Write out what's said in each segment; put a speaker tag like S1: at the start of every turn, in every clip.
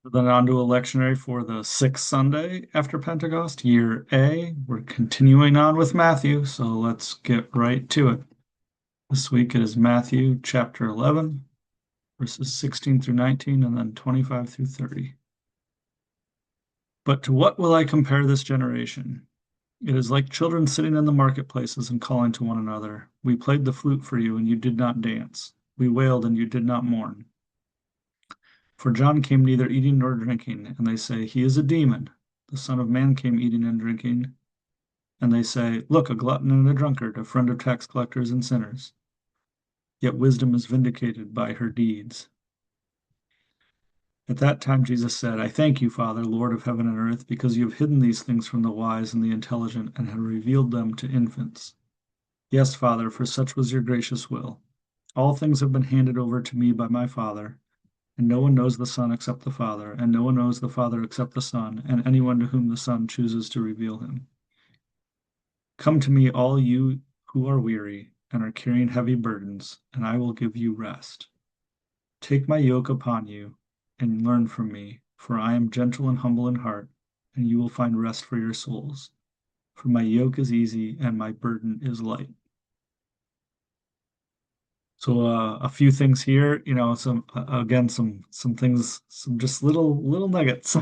S1: The non-dual lectionary for the sixth Sunday after Pentecost, year A. We're continuing on with Matthew, so let's get right to it. This week it is Matthew chapter 11, verses 16 through 19, and then 25 through 30. But to what will I compare this generation? It is like children sitting in the marketplaces and calling to one another. We played the flute for you, and you did not dance. We wailed, and you did not mourn. For John came neither eating nor drinking, and they say, He is a demon. The Son of Man came eating and drinking, and they say, Look, a glutton and a drunkard, a friend of tax collectors and sinners. Yet wisdom is vindicated by her deeds. At that time Jesus said, I thank you, Father, Lord of heaven and earth, because you have hidden these things from the wise and the intelligent and have revealed them to infants. Yes, Father, for such was your gracious will. All things have been handed over to me by my Father. And no one knows the Son except the Father, and no one knows the Father except the Son, and anyone to whom the Son chooses to reveal him. Come to me, all you who are weary and are carrying heavy burdens, and I will give you rest. Take my yoke upon you and learn from me, for I am gentle and humble in heart, and you will find rest for your souls. For my yoke is easy and my burden is light. So a few things here, some again, some things, some just little nuggets.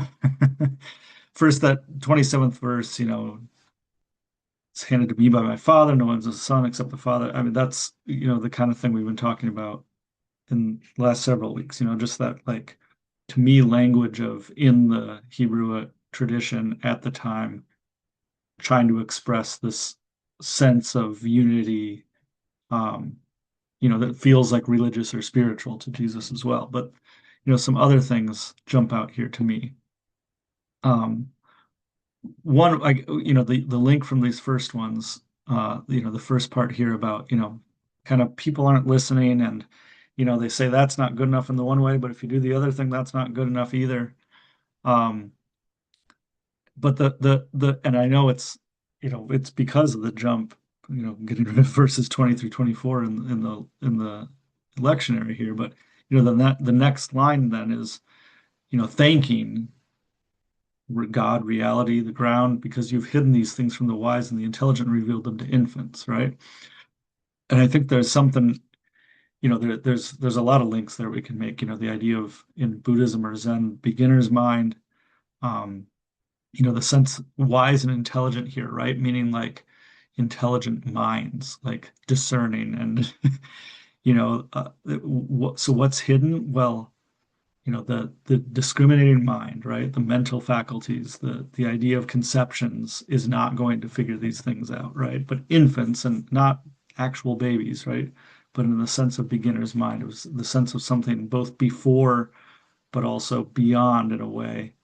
S1: First, that 27th verse, it's handed to me by my Father. No one's a son except the Father. I mean, that's the kind of thing we've been talking about in the last several weeks. Just that like to me language of in the Hebrew tradition at the time, trying to express this sense of unity. Um, that feels like religious or spiritual to Jesus as well. But, some other things jump out here to me. Um, one, like, the link from these first ones, the first part here about, kind of people aren't listening and, they say that's not good enough in the one way, but if you do the other thing, that's not good enough either. Um, but and I know it's because of the jump, getting rid of verses 20 through 24 in the lectionary here. But then the next line then is, thanking God, reality, the ground, because you've hidden these things from the wise and the intelligent, revealed them to infants, right? And I think there's something, there's a lot of links there we can make, the idea of in Buddhism or Zen, beginner's mind, um, the sense wise and intelligent here, right? Meaning like intelligent minds, like discerning and, so what's hidden? Well, the discriminating mind, right? The mental faculties, the idea of conceptions is not going to figure these things out, right? But infants and not actual babies, right? But in the sense of beginner's mind, it was the sense of something both before but also beyond in a way.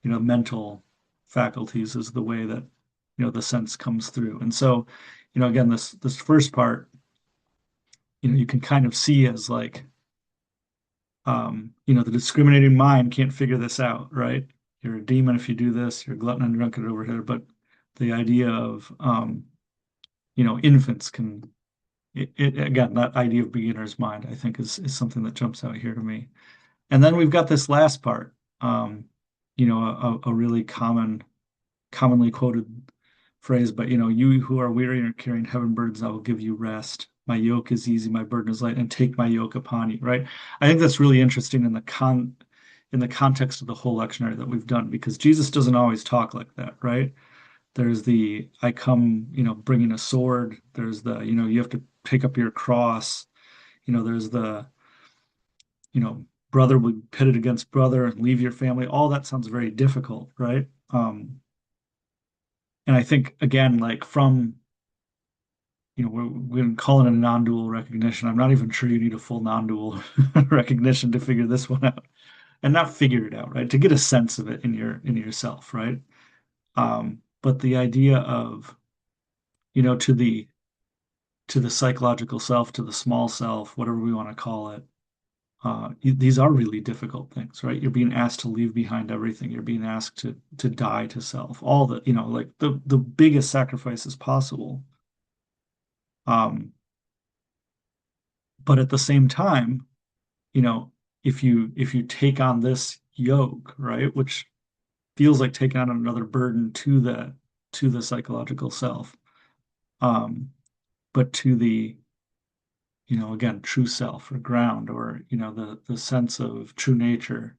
S1: Mental faculties is the way that, the sense comes through. And so, again, this first part, you can kind of see as like the discriminating mind can't figure this out, right? You're a demon if you do this, you're a glutton and drunkard over here. But the idea of, infants can, again, that idea of beginner's mind, I think is something that jumps out here to me. And then we've got this last part, a really commonly quoted phrase, but you who are weary and are carrying heavy burdens, I will give you rest. My yoke is easy, my burden is light, and take my yoke upon you, right? I think that's really interesting in the context of the whole lectionary that we've done, because Jesus doesn't always talk like that, right? There's the I come, bringing a sword. There's the, you have to take up your cross. There's the, brother will be pitted against brother and leave your family. All that sounds very difficult, right? And I think again, like from we're calling it a non-dual recognition. I'm not even sure you need a full non-dual recognition to figure this one out, and not figure it out, right? To get a sense of it in yourself, right? But the idea of, to the psychological self, to the small self, whatever we want to call it, these are really difficult things, right? You're being asked to leave behind everything. You're being asked to die to self, all the, like the biggest sacrifices possible. Um, but at the same time, you know, if you take on this yoke, right, which feels like taking on another burden to the psychological self, um, but to the, again, true self or ground, or the sense of true nature,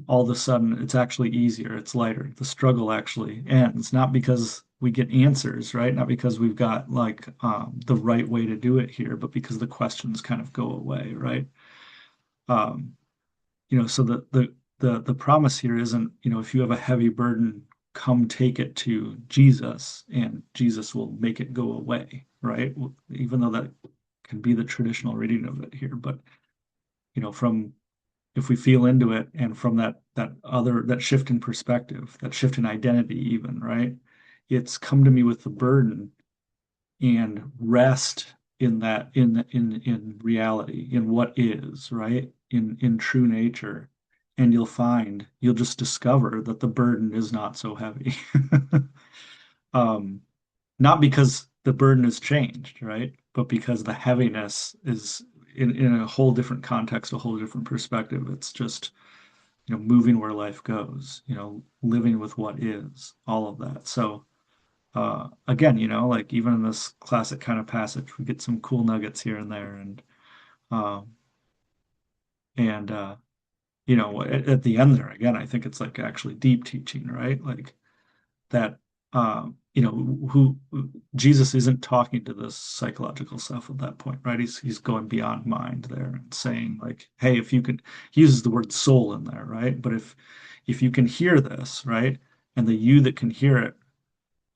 S1: all of a sudden it's actually easier, it's lighter. The struggle actually ends, not because we get answers, right? Not because we've got like the right way to do it here, but because the questions kind of go away, right? Um, so the promise here isn't, if you have a heavy burden, come take it to Jesus and Jesus will make it go away, right? Even though that can be the traditional reading of it here, but from if we feel into it, and from that shift in perspective, that shift in identity even, right? It's come to me with the burden and rest in that, in reality, in what is, right? In true nature. And you'll just discover that the burden is not so heavy. um, Not because the burden has changed, right? But because the heaviness is in a whole different context, a whole different perspective. It's just, moving where life goes, living with what is, all of that. So, again, like even in this classic kind of passage, we get some cool nuggets here and there. Um, and, at the end there, again, I think it's like actually deep teaching, right? Like that, who Jesus isn't talking to this psychological self at that point, right? He's going beyond mind there and saying like, hey, if you could, he uses the word soul in there, right? But if you can hear this, right, and the you that can hear it,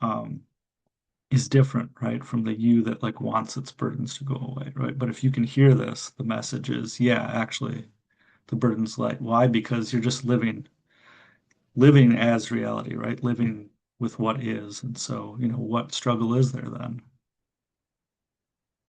S1: um, is different, right, from the you that like wants its burdens to go away, right? But if you can hear this, the message is, yeah, actually, the burden's light. Why? Because you're just living as reality, right? Living with what is. And so, what struggle is there then?